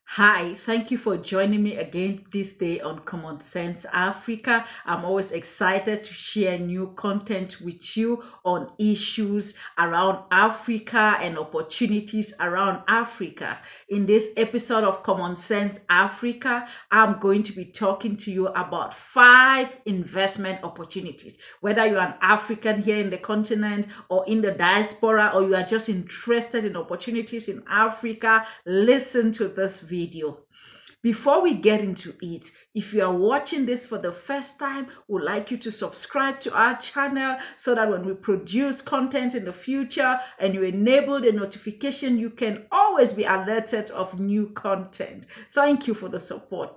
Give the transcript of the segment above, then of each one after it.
Hi, thank you for joining me again this day on Common Sense Africa. I'm always excited to share new content with you on issues around Africa and opportunities around Africa. In this episode of Common Sense Africa, I'm going to be talking to you about 5 investment opportunities. Whether you're an African here in the continent or in the diaspora, or you are just interested in opportunities in Africa, listen to this video. Before we get into it, if you are watching this for the first time, we'd like you to subscribe to our channel so that when we produce content in the future and you enable the notification, you can always be alerted of new content. Thank you for the support.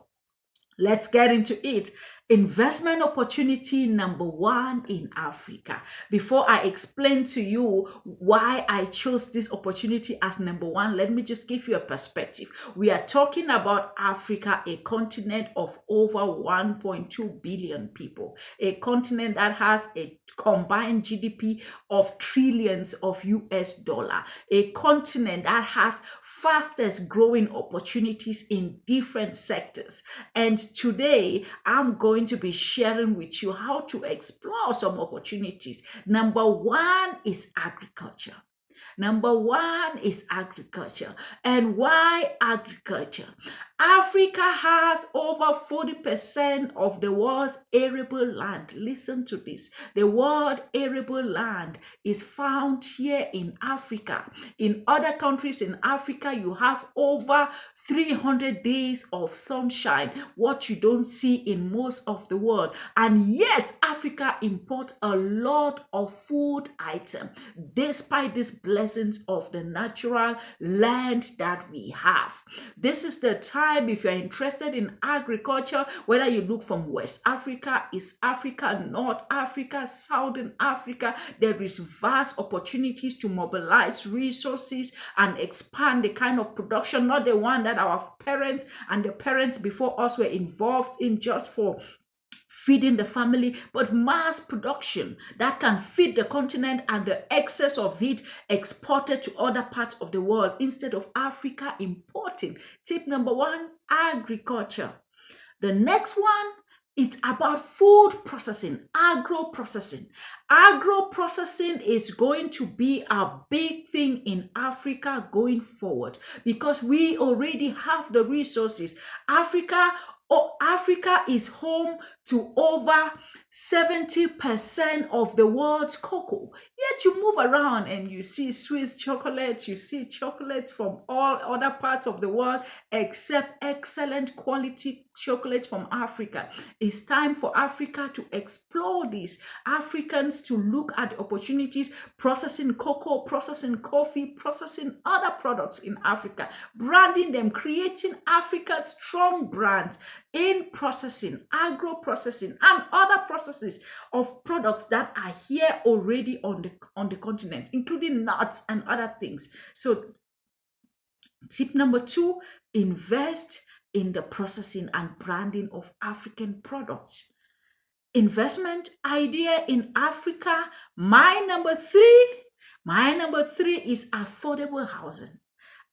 Let's get into it. Investment opportunity number 1 in Africa. Before I explain to you why I chose this opportunity as number 1, let me just give you a perspective. We are talking about Africa, a continent of over 1.2 billion people, a continent that has a combined GDP of trillions of US dollar, a continent that has fastest growing opportunities in different sectors. And today, I'm going to be sharing with you how to explore some opportunities. Number 1 is agriculture. Number 1 is agriculture. And why agriculture? Africa has over 40% of the world's arable land. Listen to this. The world arable land is found here in Africa. In other countries in Africa, you have over 300 days of sunshine, what you don't see in most of the world. And yet, Africa imports a lot of food items, despite these blessings of the natural land that we have. This is the time, if you're interested in agriculture, whether you look from West Africa, East Africa, North Africa, Southern Africa, there is vast opportunities to mobilize resources and expand the kind of production, not the one that our parents and the parents before us were involved in just for feeding the family, but mass production that can feed the continent and the excess of it exported to other parts of the world instead of Africa importing. Tip number 1, agriculture. The next one, it's about food processing, agro-processing. Agro-processing is going to be a big thing in Africa going forward because we already have the resources. Africa is home to over 70% of the world's cocoa. Yet you move around and you see Swiss chocolates, you see chocolates from all other parts of the world except excellent quality chocolates from Africa. It's time for Africa to explore this. Africans to look at the opportunities processing cocoa, processing coffee, processing other products in Africa, branding them, creating Africa's strong brands in processing, agro-processing, and other processes of products that are here already on the continent, including nuts and other things. So tip number 2, invest in the processing and branding of African products. Investment idea in Africa. My number three is affordable housing.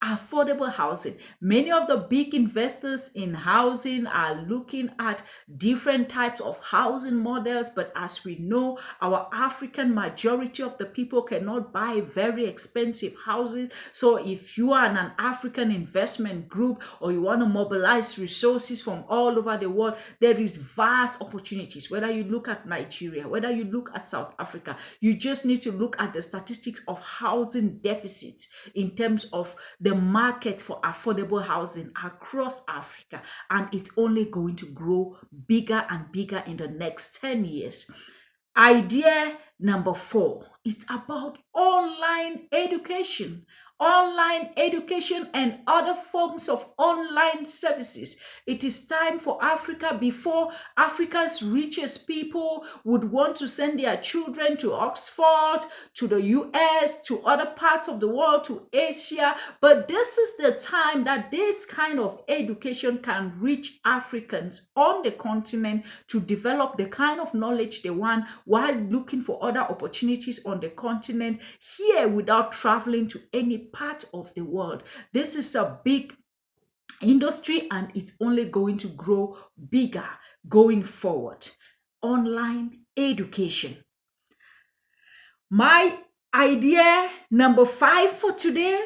Affordable housing. Many of the big investors in housing are looking at different types of housing models, but as we know, our African majority of the people cannot buy very expensive houses. So if you are an African investment group or you want to mobilize resources from all over the world, there is vast opportunities. Whether you look at Nigeria, whether you look at South Africa, you just need to look at the statistics of housing deficits in terms of the market for affordable housing across Africa, and it's only going to grow bigger and bigger in the next 10 years. Idea number 4, it's about online education. Online education and other forms of online services. It is time for Africa, before Africa's richest people would want to send their children to Oxford, to the US, to other parts of the world, to Asia. But this is the time that this kind of education can reach Africans on the continent to develop the kind of knowledge they want while looking for other opportunities on the continent here without traveling to any part of the world. This is a big industry, and it's only going to grow bigger going forward. Online education. My idea number 5 for today,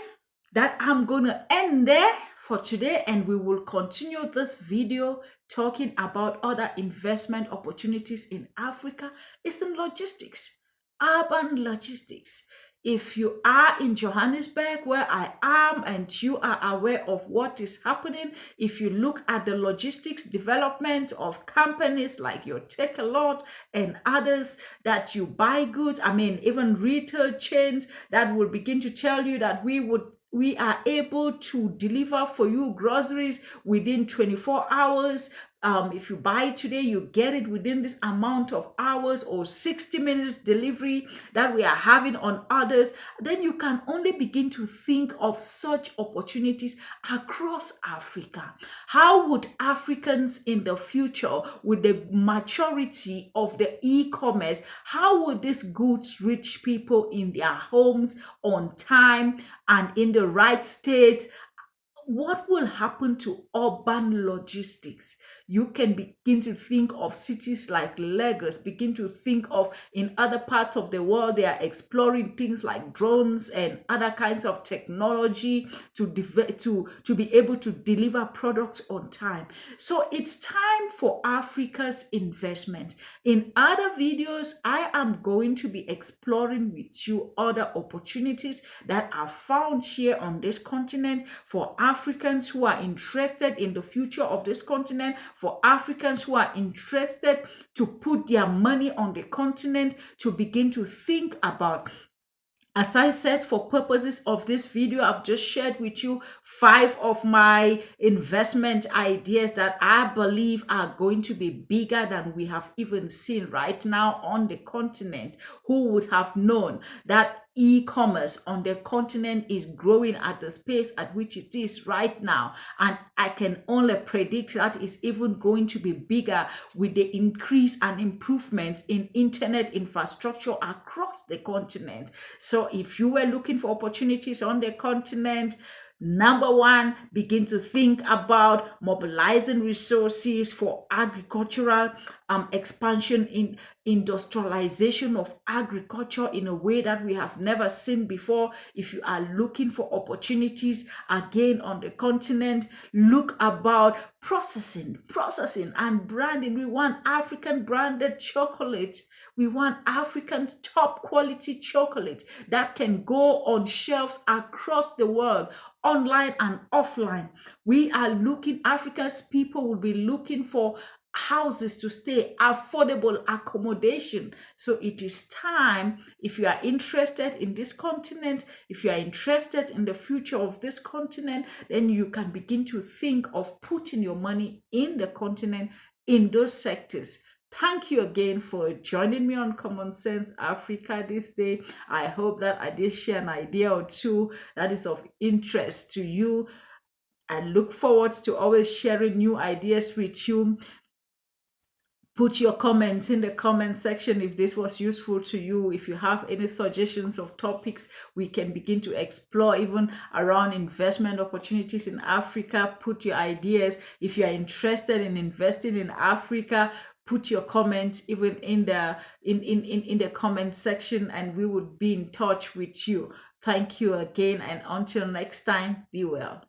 that I'm going to end there for today, and we will continue this video talking about other investment opportunities in Africa, is in logistics, urban logistics. If you are in Johannesburg, where I am, and you are aware of what is happening, if you look at the logistics development of companies like your Takealot and others that you buy goods, I mean, even retail chains that will begin to tell you that we are able to deliver for you groceries within 24 hours. If you buy it today, you get it within this amount of hours, or 60 minutes delivery that we are having on others. Then you can only begin to think of such opportunities across Africa. How would Africans in the future, with the maturity of the e-commerce, how would these goods reach people in their homes on time and in the right state? What will happen to urban logistics? You can begin to think of cities like Lagos, begin to think of in other parts of the world, they are exploring things like drones and other kinds of technology to be able to deliver products on time. So it's time for Africa's investment. In other videos, I am going to be exploring with you other opportunities that are found here on this continent for Africans who are interested in the future of this continent, for Africans who are interested to put their money on the continent, to begin to think about. As I said, for purposes of this video, I've just shared with you 5 of my investment ideas that I believe are going to be bigger than we have even seen right now on the continent. Who would have known that e-commerce on the continent is growing at the pace at which it is right now? And I can only predict that it's even going to be bigger with the increase and improvements in internet infrastructure across the continent. So if you were looking for opportunities on the continent, number 1, begin to think about mobilizing resources for agricultural expansion, in industrialization of agriculture in a way that we have never seen before. If you are looking for opportunities again on the continent, look about processing and branding. We want African branded chocolate. We want African top quality chocolate that can go on shelves across the world, online and offline. We are looking, Africa's people will be looking for houses to stay, affordable accommodation. So it is time, if you are interested in this continent, if you are interested in the future of this continent, then you can begin to think of putting your money in the continent, in those sectors. Thank you again for joining me on Common Sense Africa this day. I hope that I did share an idea or two that is of interest to you. I look forward to always sharing new ideas with you. Put your comments in the comment section if this was useful to you. If you have any suggestions of topics we can begin to explore, even around investment opportunities in Africa, put your ideas. If you are interested in investing in Africa, put your comments even in the comment section, and we would be in touch with you. Thank you again, and until next time, be well.